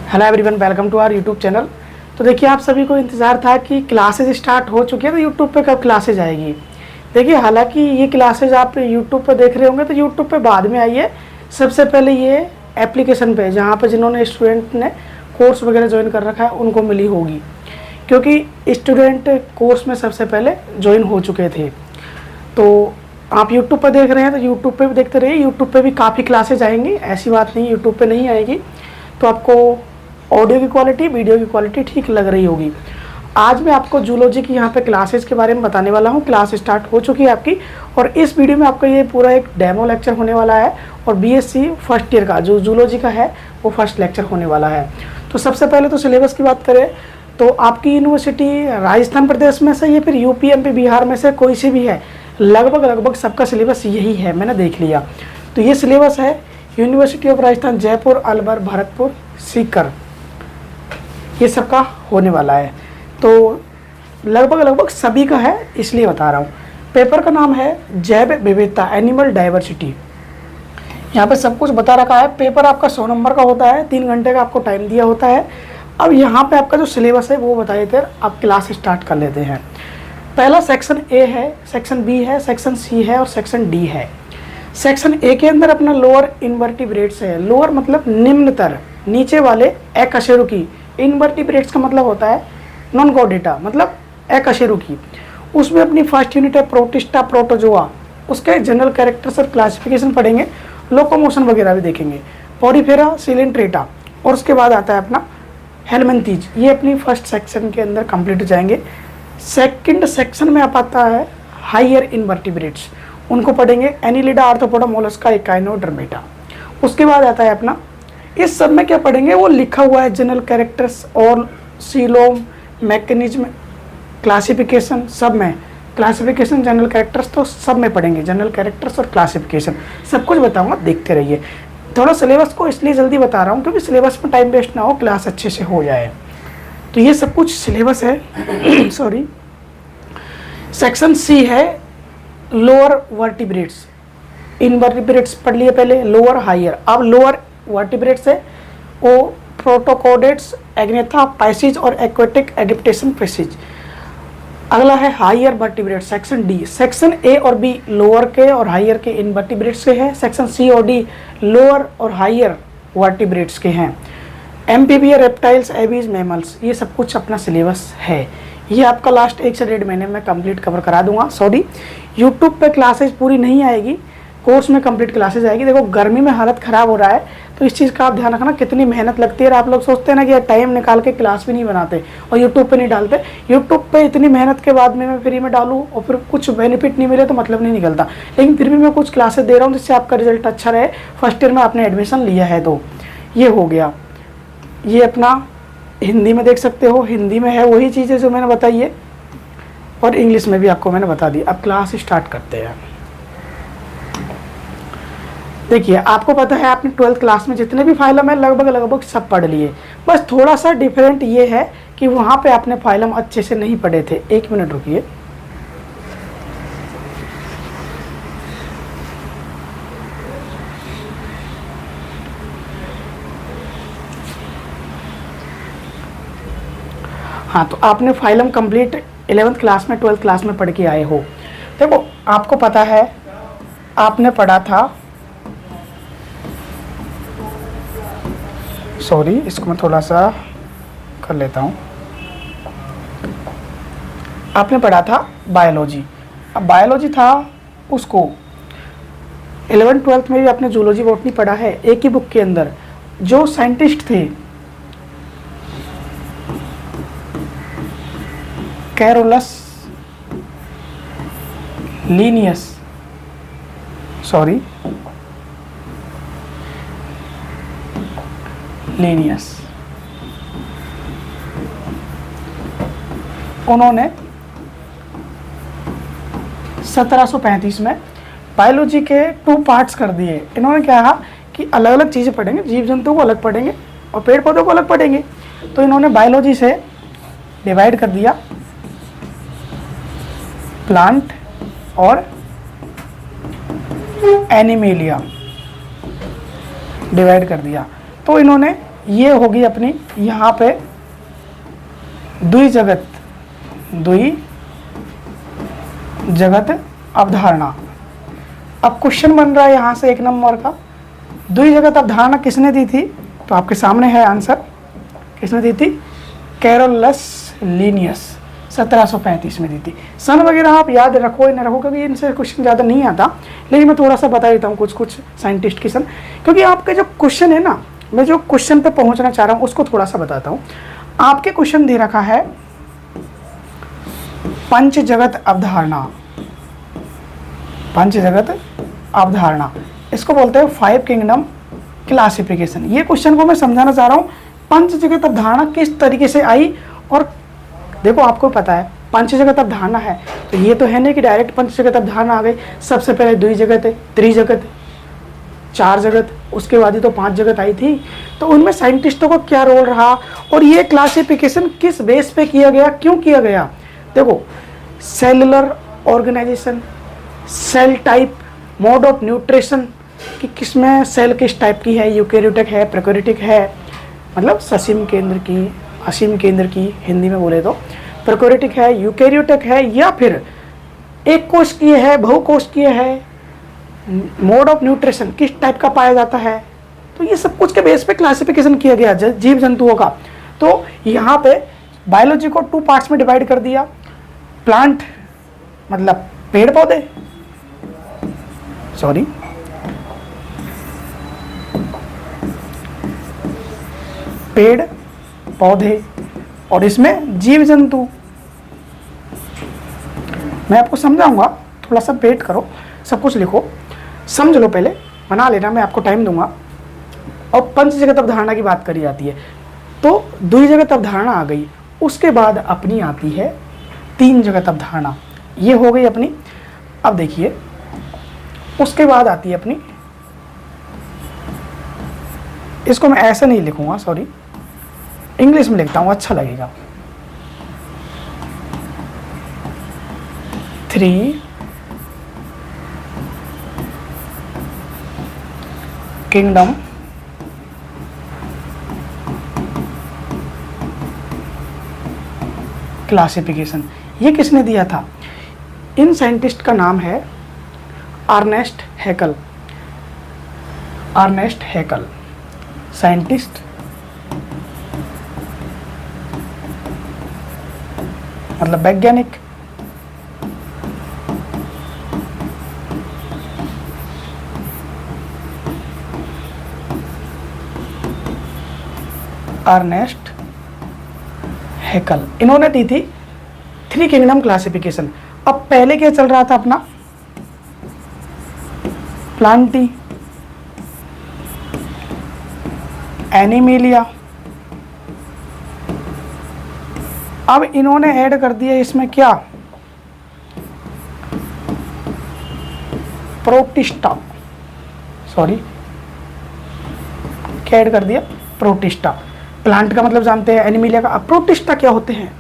Hello everyone, welcome to our YouTube channel. तो देखिए, आप सभी को इंतज़ार था कि क्लासेज स्टार्ट हो चुकी है तो यूट्यूब पे कब क्लासेज आएगी। देखिए, हालांकि ये क्लासेज आप यूट्यूब पे देख रहे होंगे तो यूट्यूब पे बाद में आई है। सबसे पहले ये एप्लीकेशन पे, जहाँ पे जिन्होंने स्टूडेंट ने कोर्स वगैरह ज्वाइन कर रखा है उनको मिली होगी, क्योंकि स्टूडेंट कोर्स में सबसे पहले ज्वाइन हो चुके थे। तो आप यूट्यूब पर देख रहे हैं तो यूट्यूब पे भी देखते रहिए। यूट्यूब पे भी काफ़ी क्लासेज आएंगी, ऐसी बात नहीं यूट्यूब पे नहीं आएगी। तो आपको ऑडियो की क्वालिटी, वीडियो की क्वालिटी ठीक लग रही होगी। आज मैं आपको जूलॉजी की यहाँ पे क्लासेस के बारे में बताने वाला हूँ। क्लास स्टार्ट हो चुकी है आपकी, और इस वीडियो में आपका ये पूरा एक डेमो लेक्चर होने वाला है। और बीएससी फर्स्ट ईयर का जो जूलॉजी का है वो फर्स्ट लेक्चर होने वाला है। तो सबसे पहले तो सिलेबस की बात करें तो आपकी यूनिवर्सिटी राजस्थान प्रदेश में से या फिर यूपी एमपी बिहार में से कोई सी भी है, लगभग सबका सिलेबस यही है, मैंने देख लिया। तो ये सिलेबस है यूनिवर्सिटी ऑफ राजस्थान, जयपुर, अलवर, भरतपुर, सीकर, ये सबका होने वाला है। तो लगभग सभी का है, इसलिए बता रहा हूँ। पेपर का नाम है जैव विविधता, एनिमल डाइवर्सिटी। यहाँ पे सब कुछ बता रखा है। पेपर आपका 100 नंबर का होता है, 3 घंटे का आपको टाइम दिया होता है। अब यहाँ पे आपका जो सिलेबस है वो बता देते हैं। आप क्लास स्टार्ट कर लेते हैं। पहला सेक्शन ए है, सेक्शन बी है, सेक्शन सी है और सेक्शन डी है। सेक्शन ए के अंदर अपना लोअर इनवर्टिब्रेट्स है। लोअर मतलब निम्नतर, नीचे वाले अकशेरुकी। इनवर्टिब्रेट्स का मतलब होता है नॉन कॉर्डेटा, मतलब अकशेरुकी। उसमें अपनी फर्स्ट यूनिट है प्रोटिस्टा, प्रोटोजोआ। उसके जनरल कैरेक्टर्स और क्लासिफिकेशन पढ़ेंगे, लोकोमोशन वगैरह भी देखेंगे, पॉरीफेरा, सिलेंट्रेटा। और उसके बाद आता है अपना हेलमिंथीज। ये अपनी फर्स्ट सेक्शन के अंदर कंप्लीट हो जाएंगे। सेकंड सेक्शन में आप आता है हायर इनवर्टिब्रेट्स, उनको पढ़ेंगे, एनिलिडा, आर्थ्रोपोडा, मोलस्का, इकाइनोडर्मेटा। उसके बाद आता है अपना, इस सब में क्या पढ़ेंगे वो लिखा हुआ है, जनरल कैरेक्टर्स और सीलोम, मैकेनिज्म, क्लासिफिकेशन, सब में क्लासिफिकेशन, जनरल कैरेक्टर्स तो सब में पढ़ेंगे। जनरल कैरेक्टर्स और क्लासिफिकेशन सब कुछ बताऊंगा, देखते रहिए। थोड़ा सिलेबस को इसलिए जल्दी बता रहा हूँ क्योंकि सिलेबस में टाइम वेस्ट ना हो, क्लास अच्छे से हो जाए। तो ये सब कुछ सिलेबस है। सॉरी। सेक्शन सी है लोअर वर्टिब्रेट्स। इनवर्टिब्रेट्स पढ़ लिए पहले, लोअर हायर। अब लोअर वर्टिब्रेट्स है वो प्रोटोकोडेट्स, एग्नेथा, पैसिज और एक्वेटिक एडिप्टेशन पैसिज। अगला है higher vertebrate, section D. Section A और बी लोअर के और हायर के इनवर्टिब्रेट्स के हैं। सेक्शन सी और डी लोअर और हायर वर्टिब्रेट्स के हैं। एम्फीबिया, रेप्टाइल्स, एबीज, मैमल्स, ये सब कुछ अपना सिलेबस है। ये आपका लास्ट 1 से 1.5 महीने में कंप्लीट कवर करा दूंगा। सॉरी, यूट्यूब पे क्लासेज पूरी नहीं आएगी, कोर्स में कंप्लीट क्लासेज आएगी। देखो, गर्मी में हालत ख़राब हो रहा है तो इस चीज़ का आप ध्यान रखना, कितनी मेहनत लगती है। आप लोग सोचते हैं ना कि टाइम निकाल के क्लास भी नहीं बनाते और यूट्यूब पे नहीं डालते। यूट्यूब पे इतनी मेहनत के बाद में मैं फ्री में डालूँ और फिर कुछ बेनिफिट नहीं मिले तो मतलब नहीं निकलता। लेकिन फिर भी मैं कुछ क्लासेज दे रहा हूँ जिससे आपका रिजल्ट अच्छा रहे। फर्स्ट ईयर में आपने एडमिशन लिया है तो ये हो गया। ये अपना हिंदी में देख सकते हो, हिंदी में है वही चीज़ें जो मैंने बताई है, और इंग्लिश में भी आपको मैंने बता दी। अब क्लास स्टार्ट करते हैं। देखिए, आपको पता है आपने 12th क्लास में जितने भी फाइलम है लगभग सब पढ़ लिए। बस थोड़ा सा डिफरेंट ये है कि वहाँ पे आपने फाइलम अच्छे से नहीं पढ़े थे। 1 मिनट रुकिए। हाँ, तो आपने फाइलम कंप्लीट 11th क्लास में, 12th क्लास में पढ़ के आए हो। देखो, आपको पता है आपने पढ़ा था, सॉरी इसको मैं थोड़ा सा कर लेता हूँ। आपने पढ़ा था बायोलॉजी। अब बायोलॉजी था, उसको 11th 12th में भी आपने जूलॉजी बॉटनी पढ़ा है एक ही बुक के अंदर। जो साइंटिस्ट थे कैरोलस लीनियस, सॉरी लीनियस, उन्होंने 1735 में बायोलॉजी के 2 पार्ट्स कर दिए। इन्होंने क्या कहा कि अलग अलग चीज़ें पढ़ेंगे, जीव जंतु को अलग पढ़ेंगे और पेड़ पौधों को अलग पढ़ेंगे। तो इन्होंने बायोलॉजी से डिवाइड कर दिया प्लांट और एनिमेलिया, डिवाइड कर दिया। तो इन्होंने ये होगी अपनी यहाँ पे द्विजगत अवधारणा। अब क्वेश्चन बन रहा है यहाँ से 1 नंबर का, द्विजगत अवधारणा किसने दी थी? तो आपके सामने है आंसर, किसने दी थी? कैरोलस लीनियस 1735 में दी थी। सन वगैरह आप याद रखो या न रखो, क्योंकि इनसे क्वेश्चन ज़्यादा नहीं आता, लेकिन मैं थोड़ा सा बता देता हूँ कुछ साइंटिस्ट की सन, क्योंकि आपके जो क्वेश्चन है ना, मैं जो क्वेश्चन पे पहुँचना चाह रहा हूँ उसको थोड़ा सा बताता हूँ। आपके क्वेश्चन दे रखा है पंच जगत अवधारणा, इसको बोलते हैं 5 किंगडम क्लासिफिकेशन। ये क्वेश्चन को मैं समझाना चाह रहा हूँ, पंच जगत अवधारणा किस तरीके से आई। और देखो आपको पता है पंच जगत अवधारणा है, तो ये तो है नहीं कि डायरेक्ट पंच जगत अवधारणा आ गई। सबसे पहले द्विजगत है, त्रिजगत है, 4 जगत, उसके बाद ही तो 5 जगत आई थी। तो उनमें साइंटिस्टों का क्या रोल रहा और ये क्लासिफिकेशन किस बेस पे किया गया, क्यों किया गया? देखो, cellular organization, cell type, mode of nutrition कि किसमें सेल किस टाइप की है, यूकेरियोटिक है, प्रोकैरियोटिक है, मतलब ससीम केंद्र की, असीम केंद्र की हिंदी में बोले तो, प्रोकैरियोटिक है, यूकेरियोटिक है, या फिर एक कोशिकीय है, बहुकोशिकीय है, मोड ऑफ न्यूट्रिशन किस टाइप का पाया जाता है। तो ये सब कुछ के बेस पे क्लासिफिकेशन किया गया जीव जंतुओं का। तो यहाँ पे बायोलॉजी को 2 पार्ट्स में डिवाइड कर दिया। प्लांट मतलब पेड़ पौधे, सॉरी, पेड़ पौधे, और इसमें जीव जंतु। मैं आपको समझाऊंगा, थोड़ा सा वेट करो, सब कुछ लिखो, समझ लो, पहले बना लेना, मैं आपको टाइम दूंगा। और पंच जगत अवधारणा की बात करी जाती है, तो द्विजगत अवधारणा आ गई, उसके बाद अपनी आती है 3 जगत अवधारणा, ये हो गई अपनी। अब देखिए, उसके बाद आती है अपनी, इसको मैं ऐसे नहीं लिखूंगा, सॉरी, इंग्लिश में लिखता हूँ, अच्छा लगेगा। 3 किंगडम क्लासिफिकेशन। ये किसने दिया था? इन साइंटिस्ट का नाम है अर्नेस्ट हैकल। अर्नेस्ट हैकल साइंटिस्ट, मतलब वैज्ञानिक। अर्नेस्ट हैकल, इन्होंने दी थी 3 किंगडम क्लासिफिकेशन। अब पहले क्या चल रहा था अपना? Plantae, animalia. अब इन्होंने ऐड कर दिया इसमें क्या? प्रोटिस्टा, सॉरी, क्या ऐड कर दिया? प्रोटिस्टा। प्लांट का मतलब जानते हैं, एनिमेलिया का। अब प्रोटिस्टा क्या होते हैं?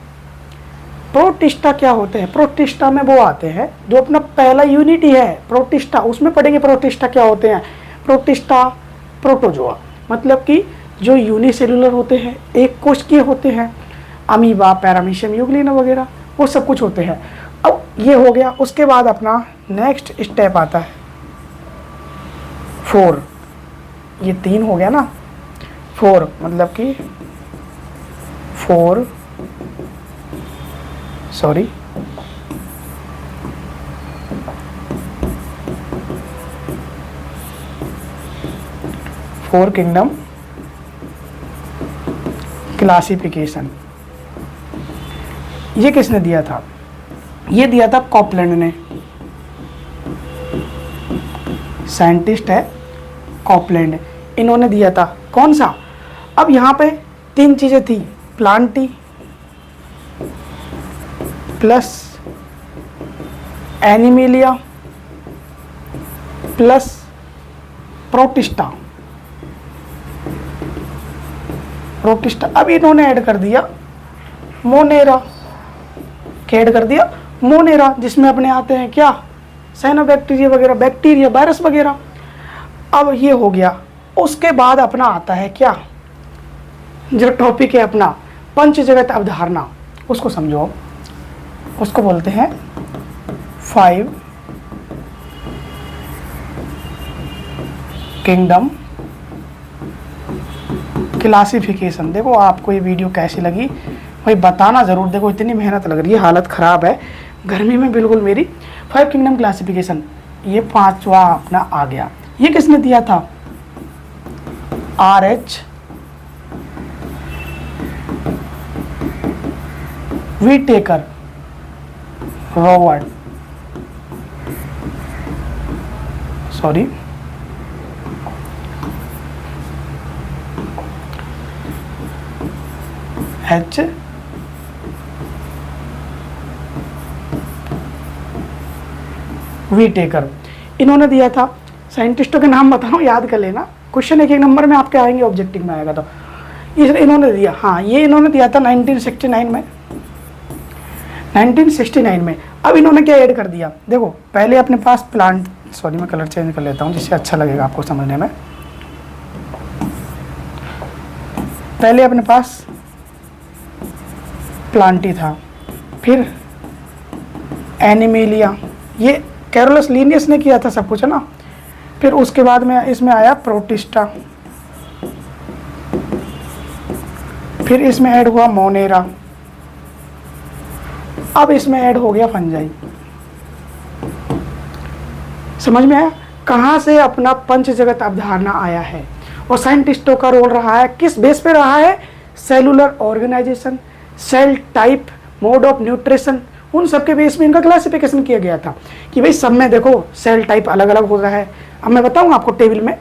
प्रोटिस्टा क्या होते हैं? प्रोटिस्टा में वो आते हैं जो अपना पहला यूनिटी है प्रोटिस्टा, उसमें पढ़ेंगे प्रोटिस्टा क्या होते हैं। प्रोटिस्टा, प्रोटोजोआ, मतलब कि जो यूनिसेलुलर होते हैं, एक कोशिकीय होते हैं, अमीबा, पैरामीशियम, यूग्लिना वगैरह, वो सब कुछ होते हैं। अब ये हो गया। उसके बाद अपना नेक्स्ट स्टेप आता है 4, ये 3 हो गया ना, 4 मतलब कि 4 किंगडम क्लासिफिकेशन। ये किसने दिया था? ये दिया था कॉपलैंड ने, साइंटिस्ट है कॉपलैंड, इन्होंने दिया था। कौन सा? अब यहाँ पे 3 चीजें थी, Plantae plus animalia plus protista. अब इन्होंने ऐड कर दिया मोनेरा। क्या ऐड कर दिया? मोनेरा, जिसमें अपने आते हैं क्या? साइनोबैक्टीरिया वगैरह, बैक्टीरिया, वायरस वगैरह। अब ये हो गया। उसके बाद अपना आता है क्या? जो टॉपिक है अपना पंच जगत अवधारणा, उसको समझो आप। उसको बोलते हैं 5 किंगडम क्लासिफिकेशन। देखो आपको ये वीडियो कैसी लगी भाई बताना ज़रूर। देखो इतनी मेहनत लग रही है, हालत ख़राब है गर्मी में बिल्कुल मेरी। 5 किंगडम क्लासिफिकेशन, ये 5वां अपना आ गया। ये किसने दिया था? RH Whittaker, Robert, sorry H Whittaker, इन्होंने दिया था। साइंटिस्टों के नाम बताओ, याद कर लेना, क्वेश्चन एक एक नंबर में आपके आएंगे, ऑब्जेक्टिव में आएगा। तो इन्होंने दिया, हाँ ये इन्होंने दिया था 1969 में, 1969 में। अब इन्होंने क्या ऐड कर दिया, देखो पहले अपने पास प्लांट, सॉरी मैं कलर चेंज कर लेता हूँ जिससे अच्छा लगेगा आपको समझने में। पहले अपने पास प्लांटी था, फिर एनिमेलिया, ये कैरोलस लीनियस ने किया था सब कुछ, है ना। फिर उसके बाद में इसमें आया प्रोटिस्टा, फिर इसमें ऐड हुआ मोनेरा, अब इसमें ऐड हो गया फंजाई। समझ में आया कहाँ से अपना पंच जगत अवधारणा आया है, और साइंटिस्टों का रोल रहा है, किस बेस पे रहा है? Cellular organization, cell type, mode of nutrition, उन सब के बेस में इनका क्लासिफिकेशन किया गया था कि भाई सब में देखो सेल टाइप अलग अलग हो रहा है। अब मैं बताऊंगा आपको टेबल में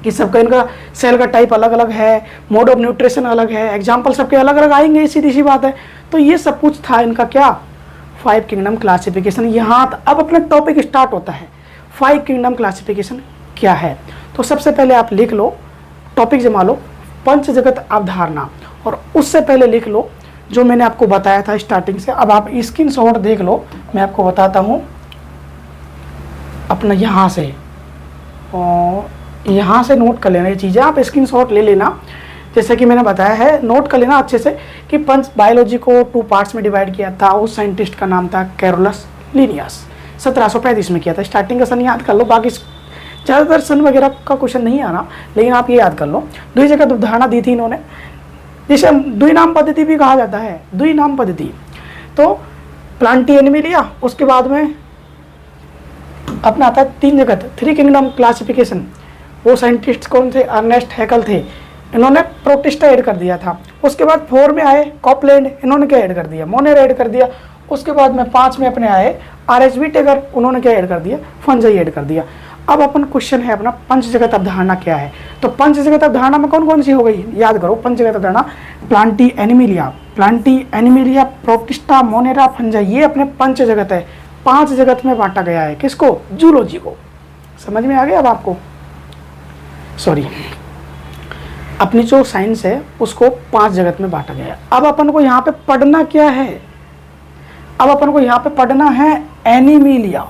कि सबका इनका सेल का टाइप अलग अलग है, मोड ऑफ न्यूट्रिशन अलग है, एग्जाम्पल सबके अलग अलग आएंगे, सीधी सी बात है। तो ये सब कुछ था इनका क्या, 5 किंगडम क्लासिफिकेशन। यहाँ अब अपना टॉपिक स्टार्ट होता है, 5 किंगडम क्लासिफिकेशन क्या है। तो सबसे पहले आप लिख लो, टॉपिक जमा लो, पंच जगत अवधारणा, और उससे पहले लिख लो जो मैंने आपको बताया था स्टार्टिंग से। अब आप स्क्रीनशॉट देख लो, मैं आपको बताता हूँ अपना यहाँ से, और यहाँ से नोट कर लेना ये चीज़ें, आप स्क्रीनशॉट ले लेना। जैसे कि मैंने बताया है, नोट कर लेना अच्छे से कि पंच बायोलॉजी को 2 पार्ट्स में डिवाइड किया था। उस साइंटिस्ट का नाम था कैरोलस लीनियस, 1735 में किया था। स्टार्टिंग का सन याद कर लो, बाकी ज़्यादातर सन वगैरह का क्वेश्चन नहीं आना, लेकिन आप ये याद कर लो। द्वि जगत अवधारणा दी थी इन्होंने, जिसे द्विनाम पद्धति भी कहा जाता है, द्विनाम पद्धति। तो प्लांटी एनिमिलिया, उसके बाद में अपना आता है 3 जगत, 3 किंगडम क्लासिफिकेशन। वो साइंटिस्ट कौन थे? अर्नेस्ट हैकल थे, इन्होंने प्रोटिस्टा ऐड कर दिया था। उसके बाद 4 में आए कॉपलैंड, इन्होंने क्या ऐड कर दिया? मोनेरा ऐड कर दिया। उसके बाद में 5 में अपने आए RH व्हिटेकर, उन्होंने क्या ऐड कर दिया? फंजाई ऐड कर दिया। अब अपन क्वेश्चन है अपना पंच जगत अवधारणा क्या है। तो पंच जगत अवधारणा में कौन कौन सी हो गई, याद करो। पंच जगत अवधारणा, Plantae Animalia, protista, Monera, fungi, ये अपने पंच जगत है। 5 जगत में बांटा गया है, किसको? जूलॉजी को। समझ में आ गया अब आपको? सॉरी, अपनी जो साइंस है उसको 5 जगत में बांटा गया है। अब अपन को यहाँ पे पढ़ना क्या है? अब अपन को यहाँ पे पढ़ना है एनिमिलिया।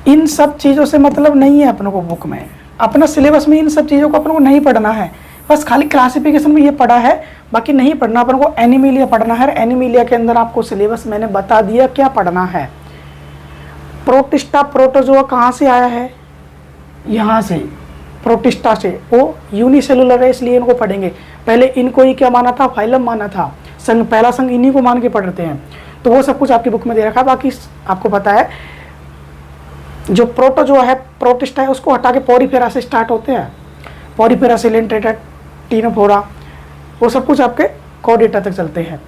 इन सब चीज़ों से मतलब नहीं है अपन को, बुक में अपना सिलेबस में इन सब चीज़ों को अपन को नहीं पढ़ना है। बस खाली क्लासिफिकेशन में ये पढ़ा है, बाकी नहीं पढ़ना। अपन को एनिमिलिया पढ़ना है। एनिमिलिया के अंदर आपको सिलेबस मैंने बता दिया क्या पढ़ना है। प्रोटिस्टा, प्रोटोजोआ कहाँ से आया है? यहाँ से, प्रोटिस्टा से। वो यूनिसेलुलर है इसलिए इनको पढ़ेंगे। पहले इनको ही क्या माना था? फाइलम माना था, संघ, पहला संघ इन्हीं को मान के पढ़ते हैं। तो वो सब कुछ आपकी बुक में दे रखा है। बाकी आपको पता है जो प्रोटोजोआ है, प्रोटिस्टा है, उसको हटा के पॉरीफेरा से स्टार्ट होते हैं। पॉरीफेरा, सिलेंट्रेटा, टीनोफोरा, वो सब कुछ आपके कॉर्डेटा तक चलते हैं।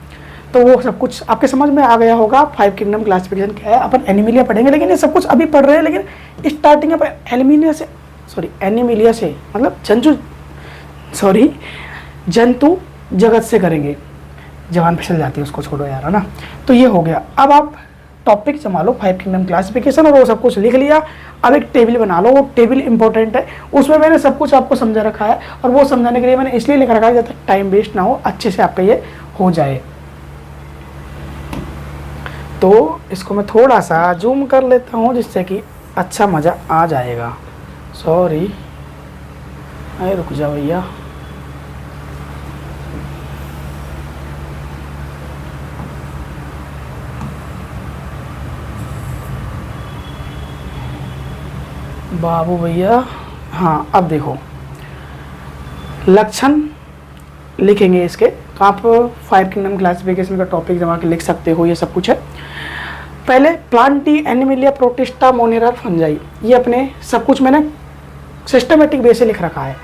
तो वो सब कुछ आपके समझ में आ गया होगा। 5 किंगडम क्लासिफिकेशन क्या है। अपन एनिमिलिया पढ़ेंगे, लेकिन ये सब कुछ अभी पढ़ रहे हैं, लेकिन स्टार्टिंग अपन एनिमिलिया से मतलब जंतु जगत से करेंगे। जवान फिसल जाती है, उसको छोड़ो यार, है ना। तो ये हो गया। अब आप टॉपिक जमा लो, 5 किंगडम क्लासिफिकेशन, और वो सब कुछ लिख लिया। अब एक टेबल बना लो, वो टेबल इंपॉर्टेंट है, उसमें मैंने सब कुछ आपको समझा रखा है। और वो समझाने के लिए मैंने इसलिए लिख रखा है जब तक टाइम वेस्ट ना हो, अच्छे से आपका ये हो जाए। तो इसको मैं थोड़ा सा जूम कर लेता हूँ जिससे कि अच्छा मज़ा आ जाएगा। सॉरी, अरे रुक जा भैया, बाबू भैया, हाँ अब देखो लक्षण लिखेंगे इसके, तो आप 5 किंगडम क्लासिफिकेशन का टॉपिक जमा के लिख सकते हो, ये सब कुछ है। पहले Plantae, Animalia, protista, Monera, fungi, ये अपने सब कुछ मैंने सिस्टमेटिक वे से लिख रखा है।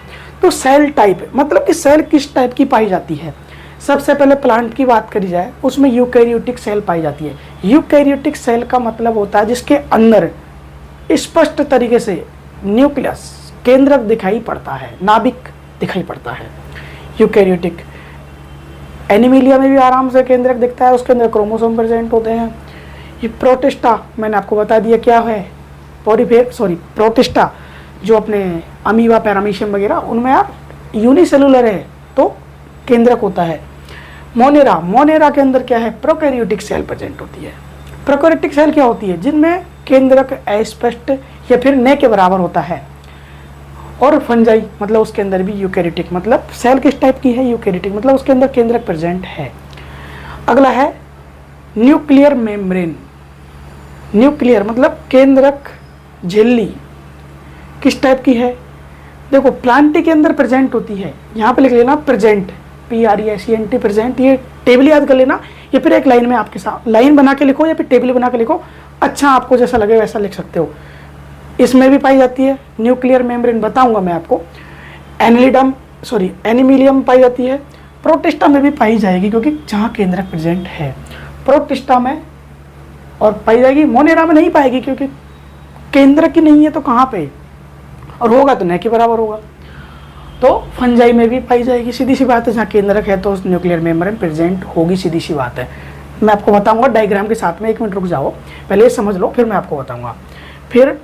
तो सेल टाइप मतलब कि सेल किस टाइप की पाई जाती है। सबसे पहले प्लांट की बात करी जाए, उसमें यूकैरियोटिक सेल पाई जाती है। यूकैरियोटिक सेल का मतलब होता है जिसके अंदर स्पष्ट तरीके से न्यूक्लियस, केंद्रक दिखाई पड़ता है, नाभिक दिखाई पड़ता है, यूकैरियोटिक। एनिमिलिया में भी आराम से केंद्रक दिखता है, उसके अंदर क्रोमोसोम प्रेजेंट होते हैं। ये प्रोटिस्टा मैंने आपको बता दिया क्या है, प्रोटिस्टा जो अपने अमीबा, पैरामीशियम वगैरह, उनमें आप यूनिसेलुलर है तो केंद्रक होता है। मोनेरा, मोनेरा के अंदर क्या है, प्रोकैरियोटिक सेल प्रेजेंट होती है। प्रोकैरियोटिक सेल क्या होती है, जिनमें केंद्रक अस्पष्ट या फिर न के बराबर होता है। और फंजाई मतलब उसके अंदर भी यूकैरियोटिक, मतलब सेल किस टाइप की है, यूकैरियोटिक, मतलब उसके अंदर केंद्रक प्रेजेंट है। अगला है न्यूक्लियर मेम्ब्रेन। न्यूक्लियर मतलब केंद्रक झिल्ली किस टाइप की है, देखो प्लांटी के अंदर प्रेजेंट होती है, यहाँ पे लिख लेना प्रेजेंट, PRESENT प्रेजेंट, ये टेबल याद कर लेना, या फिर एक लाइन में आपके साथ लाइन बना के लिखो या फिर टेबल बना के लिखो, अच्छा आपको जैसा लगे वैसा लिख सकते हो। इसमें भी पाई जाती है न्यूक्लियर मेम्ब्रेन, बताऊंगा मैं आपको। एनिमिलियम पाई जाती है, प्रोटिस्टा में भी पाई जाएगी क्योंकि जहाँ केंद्रक प्रेजेंट है, प्रोटिस्टा में और पाई जाएगी। मोनेरा में नहीं पाएगी क्योंकि केंद्रक ही नहीं है, तो कहाँ पे, और होगा तो न के बराबर होगा। तो फंजाई में भी पाई जाएगी, सीधी सी बात है, जहाँ केंद्रक है तो न्यूक्लियर मेम्ब्रेन प्रेजेंट होगी, सीधी सी बात है। मैं आपको बताऊंगा डायग्राम के साथ में, 1 मिनट रुक जाओ, पहले समझ लो फिर मैं आपको बताऊंगा। फिर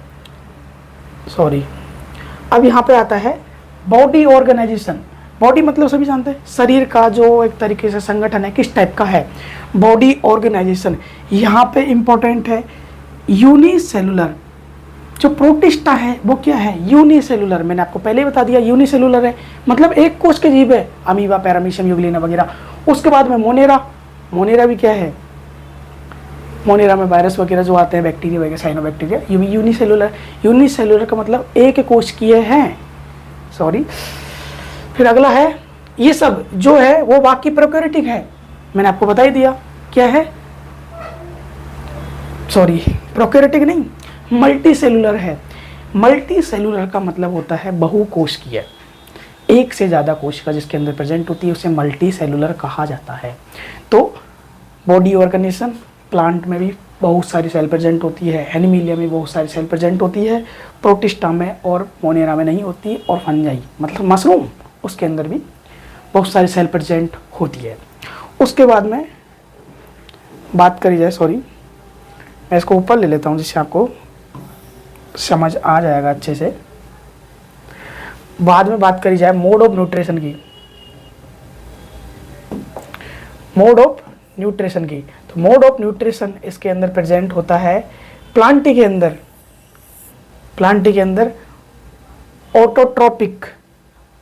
अब यहाँ पे आता है बॉडी ऑर्गेनाइजेशन। बॉडी मतलब सभी जानते हैं, शरीर का जो एक तरीके से संगठन है, किस टाइप का है, बॉडी ऑर्गेनाइजेशन। यहाँ पे इंपॉर्टेंट है यूनिसेलुलर। जो प्रोटिस्टा है वो क्या है, यूनिसेलुलर। मैंने आपको पहले ही बता दिया यूनिसेलुलर है, मतलब एक कोश के जीव है, अमीबा, पैरामीशियम, यूग्लिना वगैरह। उसके बाद में मोनेरा, मोनेरा भी क्या है, मोनेरा में वायरस वगैरह जो आते हैं, बैक्टीरिया वगैरह, साइनोबैक्टीरिया, ये भी यूनिसेलुलर। यूनिसेलुलर का मतलब एक कोश किए हैं, फिर अगला है, ये सब जो है वो बाकी प्रोकैरियोटिक है, मैंने आपको बता ही दिया क्या है, प्रोकैरियोटिक नहीं, मल्टी सेलुलर है। मल्टी सेलुलर का मतलब होता है बहुकोशिकीय, एक से ज़्यादा कोशिका जिसके अंदर प्रेजेंट होती है उसे मल्टी सेलुलर कहा जाता है। तो बॉडी ऑर्गेनाइजेशन, प्लांट में भी बहुत सारी सेल प्रेजेंट होती है, एनिमिलिया में बहुत सारी सेल प्रेजेंट होती है, प्रोटिस्टा में और मोनेरा में नहीं होती, और फंजाई मतलब मशरूम, उसके अंदर भी बहुत सारी सेल प्रेजेंट होती है। उसके बाद में बात करी जाए, मैं इसको ऊपर ले लेता हूँ जिससे आपको समझ आ जाएगा अच्छे से। बाद में बात करी जाए मोड ऑफ न्यूट्रिशन की, मोड ऑफ न्यूट्रिशन की, तो मोड ऑफ न्यूट्रिशन इसके अंदर प्रेजेंट होता है प्लांटी के अंदर, प्लांटी के अंदर ऑटोट्रोपिक,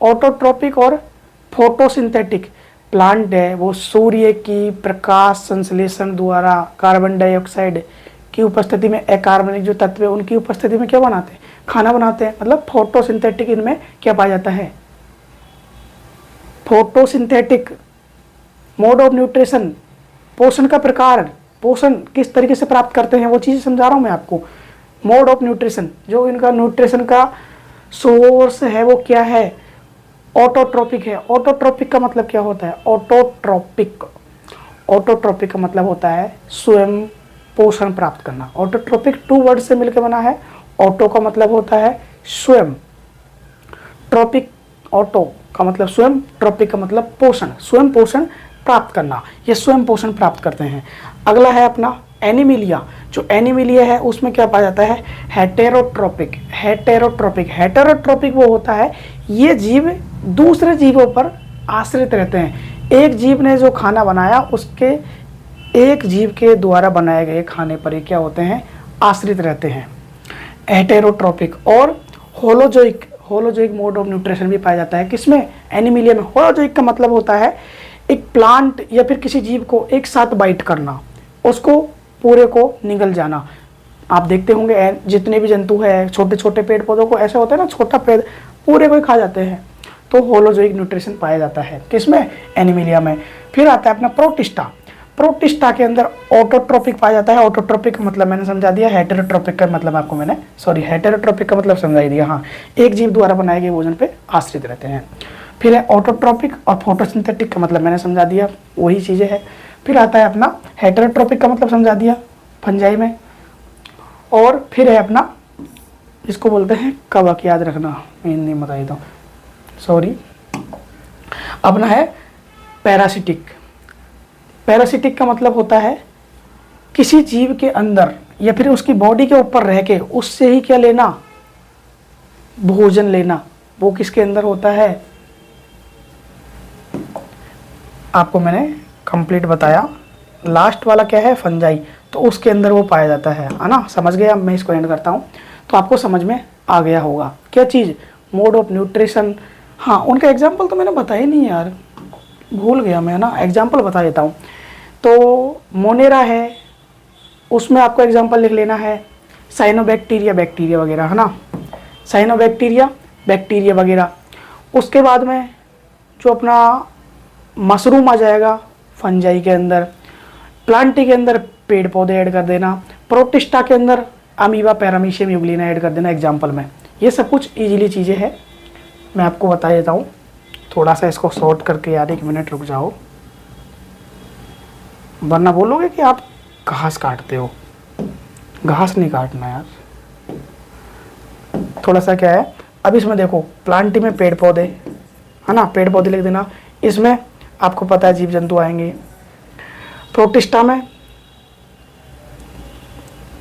ऑटोट्रोपिक और फोटोसिंथेटिक। प्लांट है वो सूर्य की प्रकाश संश्लेषण द्वारा कार्बन डाइऑक्साइड की उपस्थिति में अकार्बनिक जो तत्व है उनकी उपस्थिति में क्या बनाते हैं, खाना बनाते हैं, मतलब फोटोसिंथेटिक। इनमें क्या पाया जाता है, फोटोसिंथेटिक। मोड ऑफ न्यूट्रिशन, पोषण का प्रकार, पोषण किस तरीके से प्राप्त करते हैं वो चीज़ समझा रहा हूँ मैं आपको। मोड ऑफ न्यूट्रिशन, जो इनका न्यूट्रिशन का सोर्स है वो क्या है, ऑटोट्रोपिक है। ऑटोट्रोपिक का मतलब क्या होता है, ऑटोट्रोपिक, ऑटोट्रोपिक का मतलब होता है स्वयं पोषण प्राप्त करना। ऑटोट्रोपिक 2 वर्ड से मिलकर बना है। ऑटो का मतलब होता है स्वयं, ट्रोपिक, ऑटो का मतलब स्वयं, ट्रोपिक का मतलब पोषण, स्वयं पोषण प्राप्त करना, ये स्वयं पोषण प्राप्त करते हैं। अगला है अपना एनिमिलिया। जो एनिमिलिया है उसमें क्या पाया जाता है, हेटेरोट्रोपिक। हेटेरोट्रोपिक, हेटेरोट्रोपिक वो होता है ये जीव दूसरे जीवों पर आश्रित रहते हैं। एक जीव ने जो खाना बनाया उसके, एक जीव के द्वारा बनाए गए खाने पर ये क्या होते हैं, आश्रित रहते हैं, हेटेरोट्रोपिक। और holozoic, holozoic mode of nutrition भी पाया जाता है किसमें, एनिमिलिया में। होलोजोइक का मतलब होता है एक प्लांट या फिर किसी जीव को एक साथ बाइट करना, उसको पूरे को निगल जाना। आप देखते होंगे जितने भी जंतु है, छोटे छोटे पेड़ पौधों को ऐसा होता है ना, छोटा पेड़ पूरे को ही खा जाते हैं। तो होलोजोइक न्यूट्रिशन पाया जाता है किसमें, एनिमिलिया में। फिर आता है अपना प्रोटिस्टा। प्रोटिस्टा के अंदर ऑटोट्रोपिक पाया जाता है। ऑटोट्रोपिक का मतलब मैंने समझा दिया, हेटेरोट्रोपिक का मतलब आपको मैंने हेटेरोट्रोपिक का मतलब समझा ही दिया। हाँ, एक जीव द्वारा बनाए गए भोजन पे आश्रित रहते हैं। फिर है ऑटोट्रोपिक और फोटोसिंथेटिक का मतलब मैंने समझा दिया, वही चीज़ें हैं। फिर आता है अपना हेटेरोट्रोपिक का मतलब समझा दिया फंजाई में। और फिर है अपना, इसको बोलते हैं कवक, याद रखना, हिंदी में बताई दो, सॉरी। अपना है पैरासिटिक। पैरासिटिक का मतलब होता है किसी जीव के अंदर या फिर उसकी बॉडी के ऊपर रह के उससे ही क्या लेना, भोजन लेना। वो किसके अंदर होता है, आपको मैंने कंप्लीट बताया। लास्ट वाला क्या है, फंजाई, तो उसके अंदर वो पाया जाता है ना। समझ गए? अब मैं इसको एंड करता हूँ तो आपको समझ में आ गया होगा क्या चीज़, मोड ऑफ न्यूट्रिशन। हाँ, उनका एग्जाम्पल तो मैंने बताया ही नहीं यार, भूल गया मैं ना, एग्जाम्पल बता देता हूँ। तो मोनेरा है, उसमें आपको एग्जाम्पल लिख लेना है साइनोबैक्टीरिया, बैक्टीरिया वगैरह, है ना, साइनोबैक्टीरिया, बैक्टीरिया वगैरह। उसके बाद में जो अपना मशरूम आ जाएगा फंजाई के अंदर, प्लांटी के अंदर पेड़ पौधे ऐड कर देना, प्रोटिस्टा के अंदर अमीबा, पैरामीशियम, यूग्लिना ऐड कर देना एग्जाम्पल में। ये सब कुछ इजीली चीज़ें हैं, मैं आपको बता देता हूँ। थोड़ा सा इसको शॉर्ट करके यार, 1 मिनट रुक जाओ, वरना बोलोगे कि आप घास काटते हो। घास नहीं काटना यार, थोड़ा सा क्या है। अब इसमें देखो, प्लांटी में पेड़ पौधे, है ना, पेड़ पौधे लिख देना। इसमें आपको पता है जीव जंतु आएंगे। प्रोटिस्टा में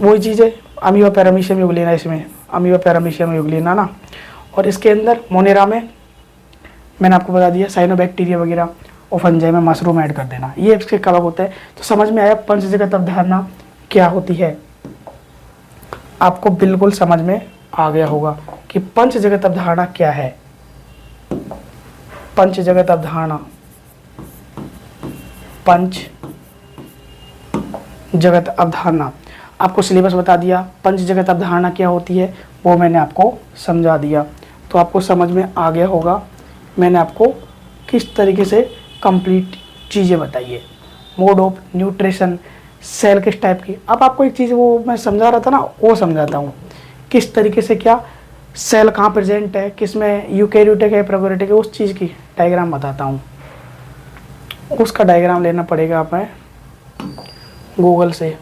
वही चीज़ें, अमीबा, पैरामीशियम, यूग्लिना, इसमें अमीबा, पैरामीशियम, यूग्लिना ना। और इसके अंदर मोनेरा में मैंने आपको बता दिया साइनोबैक्टीरिया वगैरह, और फंजाई में मशरूम ऐड कर देना। ये इसके कवक होते हैं। तो समझ में आया पंचजगत अवधारणा क्या होती है, आपको बिल्कुल समझ में आ गया होगा कि पंचजगत अवधारणा क्या है। पंचजगत अवधारणा, पंच जगत अवधारणा, आपको सिलेबस बता दिया। पंच जगत अवधारणा क्या होती है वो मैंने आपको समझा दिया, तो आपको समझ में आ गया होगा मैंने आपको किस तरीके से कंप्लीट चीज़ें बताई है। मोड ऑफ न्यूट्रिशन, सेल किस टाइप की। अब आपको एक चीज़ वो मैं समझा रहा था ना, वो समझाता हूँ किस तरीके से, क्या सेल कहाँ प्रेजेंट है, किस में यूकैरियोटिक है, प्रोकैरियोटिक है, उस चीज़ की डायग्राम बताता हूँ। उसका डायग्राम लेना पड़ेगा हमें गूगल से।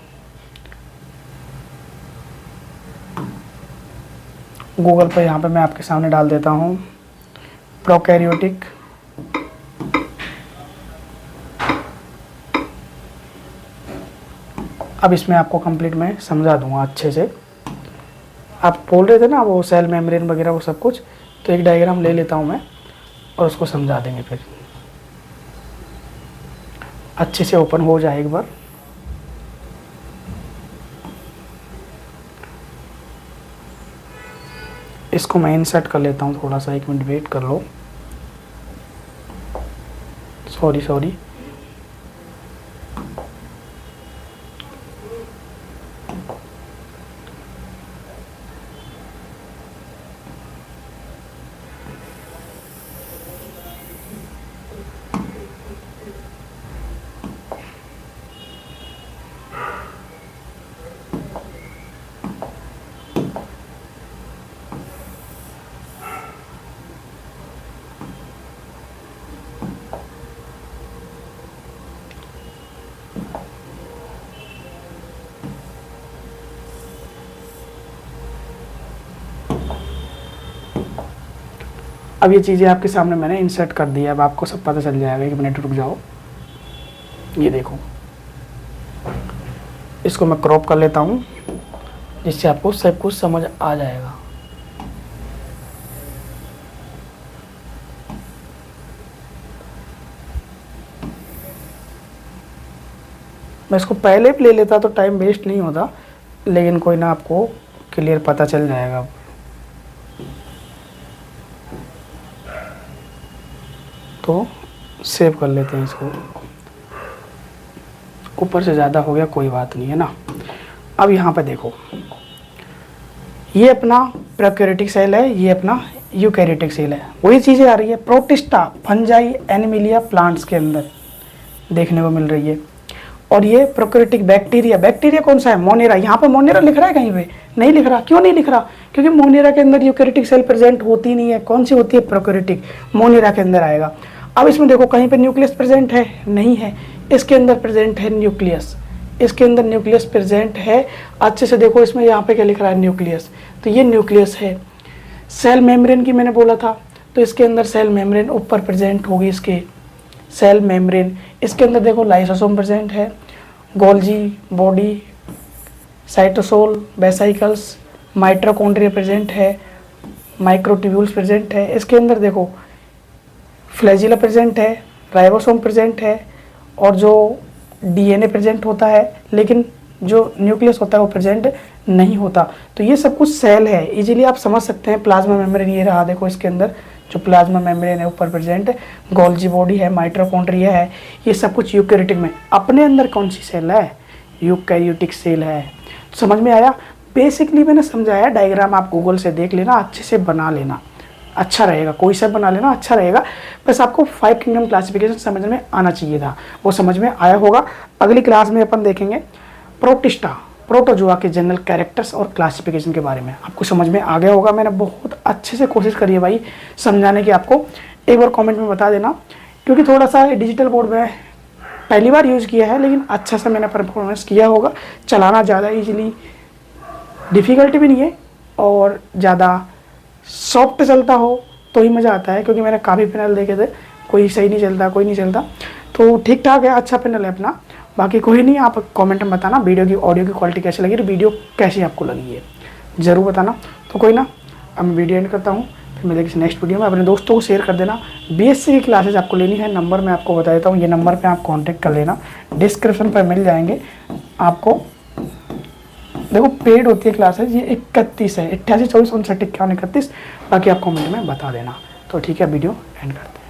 गूगल पर यहाँ पे मैं आपके सामने डाल देता हूँ प्रोकैरियोटिक, अब इसमें आपको कंप्लीट मैं समझा दूंगा अच्छे से। आप बोल रहे थे ना वो सेल मेम्ब्रेन वगैरह वो सब कुछ, तो एक डायग्राम ले लेता हूँ मैं और उसको समझा देंगे, फिर अच्छे से ओपन हो जाए एक बार। इसको मैं इंसर्ट कर लेता हूँ, थोड़ा सा 1 मिनट वेट कर लो। सॉरी अब ये चीज़ें आपके सामने मैंने इंसर्ट कर दी है, अब आपको सब पता चल जाएगा। 1 मिनट रुक जाओ, ये देखो, इसको मैं क्रॉप कर लेता हूँ जिससे आपको सब कुछ समझ आ जाएगा। मैं इसको पहले भी ले लेता तो टाइम वेस्ट नहीं होता, लेकिन कोई ना, आपको क्लियर पता चल जाएगा। तो सेव कर लेते हैं इसको, ऊपर से ज़्यादा हो गया कोई बात नहीं है ना। अब यहाँ पे देखो, ये अपना प्रोकैरियोटिक सेल है, ये अपना यूकैरियोटिक सेल है। वही चीज़ें आ रही है प्रोटिस्टा, फंजाई, एनिमिलिया प्लांट्स के अंदर देखने को मिल रही है। और ये प्रोकैरियोटिक बैक्टीरिया, बैक्टीरिया कौन सा है? मोनेरा। यहाँ पे मोनेरा लिख रहा है कहीं पे? नहीं लिख रहा। क्यों नहीं लिख रहा? क्योंकि मोनेरा के अंदर यूकैरियोटिक सेल प्रेजेंट होती नहीं है। कौन सी होती है? प्रोकैरियोटिक। मोनेरा के अंदर आएगा। अब इसमें देखो कहीं पे न्यूक्लियस प्रेजेंट है? नहीं है। इसके अंदर प्रेजेंट है न्यूक्लियस, इसके अंदर न्यूक्लियस प्रेजेंट है। अच्छे से देखो इसमें यहाँ पे क्या लिख रहा है? न्यूक्लियस। तो ये न्यूक्लियस है। सेल मेम्ब्रेन की मैंने बोला था, तो इसके अंदर सेल मेम्ब्रेन ऊपर प्रेजेंट होगी, इसके सेल मेम्ब्रेन। इसके अंदर देखो लाइसोसोम प्रेजेंट है, Golgi body, cytosol, vesicles, mitochondria present है, माइक्रोट्यूब्यूल्स प्रेजेंट है। इसके अंदर देखो फ्लैजिला प्रेजेंट है, राइबोसोम प्रेजेंट है, और जो डीएनए प्रेजेंट होता है, लेकिन जो न्यूक्लियस होता है वो प्रेजेंट नहीं होता। तो ये सब कुछ सेल है, इजीली आप समझ सकते हैं। प्लाज्मा मेम्ब्रेन ये रहा, देखो इसके अंदर जो प्लाज्मा मेम्ब्रेन है ऊपर प्रेजेंट है, गोल्जी बॉडी है, माइटोकॉन्ड्रिया है, ये सब कुछ यूकैरियोटिक में। अपने अंदर कौन सी सेल है? यूकैरियोटिक सेल है। तो समझ में आया? बेसिकली मैंने समझाया, डायग्राम आप गूगल से देख लेना, अच्छे से बना लेना, अच्छा रहेगा। कोई सा बना लेना, अच्छा रहेगा। बस आपको 5 किंगडम क्लासिफिकेशन समझ में आना चाहिए था, वो समझ में आया होगा। अगली क्लास में अपन देखेंगे प्रोटिस्टा, प्रोटोजोआ के जनरल कैरेक्टर्स और क्लासिफिकेशन के बारे में। आपको समझ में आ गया होगा। मैंने बहुत अच्छे से कोशिश करी है भाई समझाने की। आपको एक बार कमेंट में बता देना, क्योंकि थोड़ा सा डिजिटल बोर्ड में पहली बार यूज़ किया है, लेकिन अच्छा सा मैंने परफॉर्मेंस किया होगा। चलाना ज़्यादा ईजिली डिफ़िकल्ट भी नहीं है, और ज़्यादा सॉफ्ट चलता हो तो ही मज़ा आता है। क्योंकि मैंने काफ़ी पैनल देखे थे, कोई सही नहीं चलता, कोई नहीं चलता। तो ठीक ठाक है, अच्छा पैनल है अपना। बाकी कोई नहीं, आप कमेंट में बताना वीडियो की ऑडियो की क्वालिटी कैसी लगी, वीडियो कैसी आपको लगी है ज़रूर बताना। तो कोई ना, अब मैं वीडियो एंड करता हूँ, फिर मिलेगी किसी नेक्स्ट वीडियो में। अपने दोस्तों को शेयर कर देना। बीएससी की क्लासेज आपको लेनी है, नंबर मैं आपको बता देता हूँ, ये नंबर पर आप कॉन्टेक्ट कर लेना, डिस्क्रिप्शन पर मिल जाएंगे आपको। देखो पेड होती है क्लासेज, ये 31 है, 88 24 59 51 31। बाकी आप कमेंट में बता देना। तो ठीक है, वीडियो एंड करते हैं।